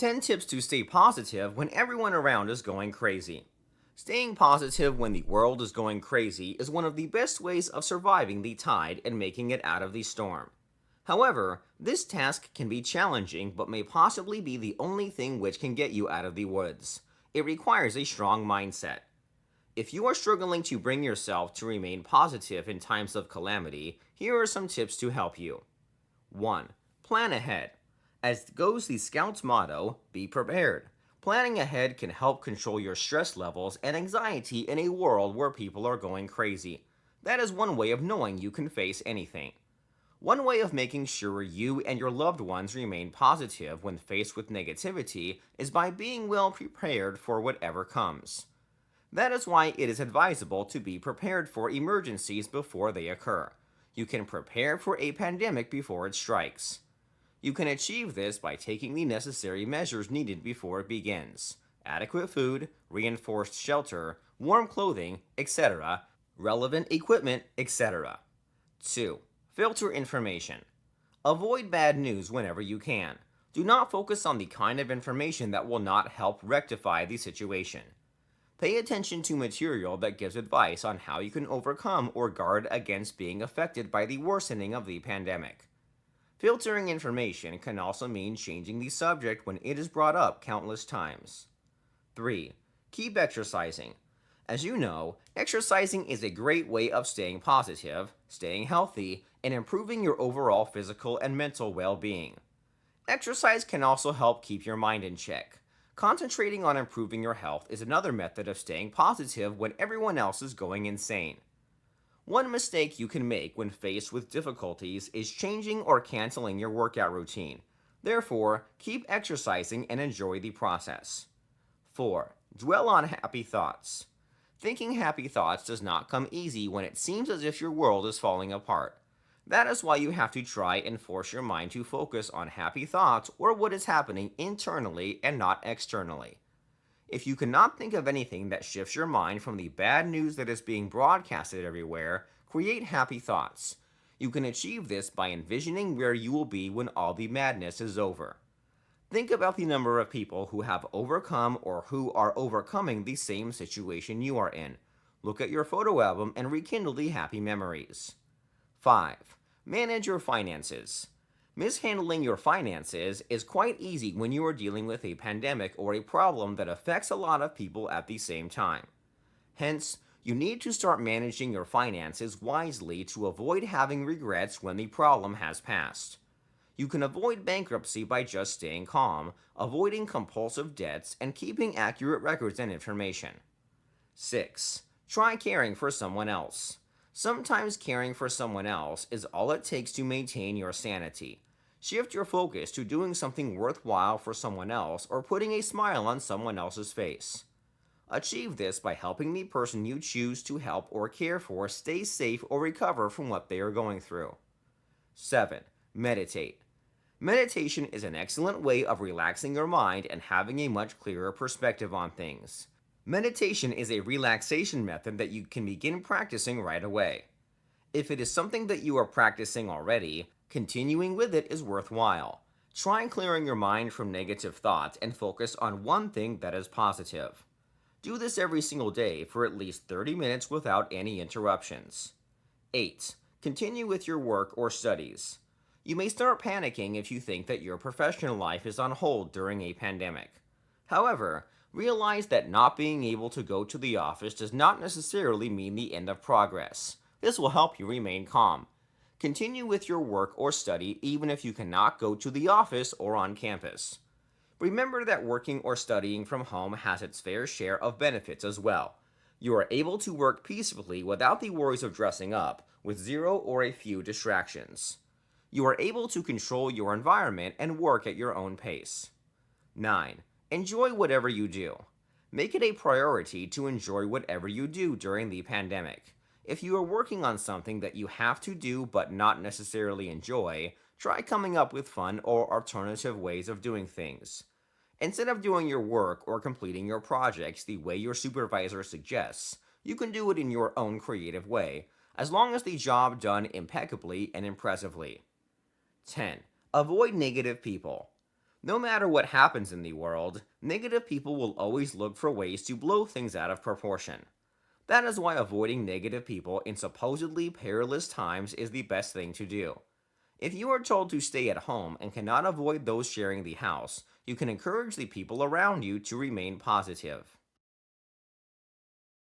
10 tips to stay positive when everyone around is going crazy. Staying positive when the world is going crazy is one of the best ways of surviving the tide and making it out of the storm. However, this task can be challenging but may possibly be the only thing which can get you out of the woods. It requires a strong mindset. If you are struggling to bring yourself to remain positive in times of calamity, here are some tips to help you. 1. Plan ahead. As goes the Scouts' motto, be prepared. Planning ahead can help control your stress levels and anxiety in a world where people are going crazy. That is one way of knowing you can face anything. One way of making sure you and your loved ones remain positive when faced with negativity is by being well prepared for whatever comes. That is why it is advisable to be prepared for emergencies before they occur. You can prepare for a pandemic before it strikes. You can achieve this by taking the necessary measures needed before it begins: adequate food, reinforced shelter, warm clothing, etc., relevant equipment, etc. 2. Filter information. Avoid bad news whenever you can. Do not focus on the kind of information that will not help rectify the situation. Pay attention to material that gives advice on how you can overcome or guard against being affected by the worsening of the pandemic. Filtering information can also mean changing the subject when it is brought up countless times. 3. Keep exercising. As you know, exercising is a great way of staying positive, staying healthy, and improving your overall physical and mental well-being. Exercise can also help keep your mind in check. Concentrating on improving your health is another method of staying positive when everyone else is going insane. One mistake you can make when faced with difficulties is changing or canceling your workout routine. Therefore, keep exercising and enjoy the process. 4. Dwell on happy thoughts. Thinking happy thoughts does not come easy when it seems as if your world is falling apart. That is why you have to try and force your mind to focus on happy thoughts or what is happening internally and not externally. If you cannot think of anything that shifts your mind from the bad news that is being broadcasted everywhere, create happy thoughts. You can achieve this by envisioning where you will be when all the madness is over. Think about the number of people who have overcome or who are overcoming the same situation you are in. Look at your photo album and rekindle the happy memories. 5. Manage your finances. Mishandling your finances is quite easy when you are dealing with a pandemic or a problem that affects a lot of people at the same time. Hence, you need to start managing your finances wisely to avoid having regrets when the problem has passed. You can avoid bankruptcy by just staying calm, avoiding compulsive debts, and keeping accurate records and information. 6. Try caring for someone else. Sometimes caring for someone else is all it takes to maintain your sanity. Shift your focus to doing something worthwhile for someone else or putting a smile on someone else's face. Achieve this by helping the person you choose to help or care for stay safe or recover from what they are going through. 7. Meditate. Meditation is an excellent way of relaxing your mind and having a much clearer perspective on things. Meditation is a relaxation method that you can begin practicing right away. If it is something that you are practicing already, continuing with it is worthwhile. Try clearing your mind from negative thoughts and focus on one thing that is positive. Do this every single day for at least 30 minutes without any interruptions. 8. Continue with your work or studies. You may start panicking if you think that your professional life is on hold during a pandemic. However, realize that not being able to go to the office does not necessarily mean the end of progress. This will help you remain calm. Continue with your work or study even if you cannot go to the office or on campus. Remember that working or studying from home has its fair share of benefits as well. You are able to work peacefully without the worries of dressing up, with zero or a few distractions. You are able to control your environment and work at your own pace. 9. Enjoy whatever you do. Make it a priority to enjoy whatever you do during the pandemic. If you are working on something that you have to do but not necessarily enjoy, try coming up with fun or alternative ways of doing things. Instead of doing your work or completing your projects the way your supervisor suggests, you can do it in your own creative way, as long as the job done impeccably and impressively. 10. Avoid negative people. No matter what happens in the world, negative people will always look for ways to blow things out of proportion. That is why avoiding negative people in supposedly perilous times is the best thing to do. If you are told to stay at home and cannot avoid those sharing the house, you can encourage the people around you to remain positive.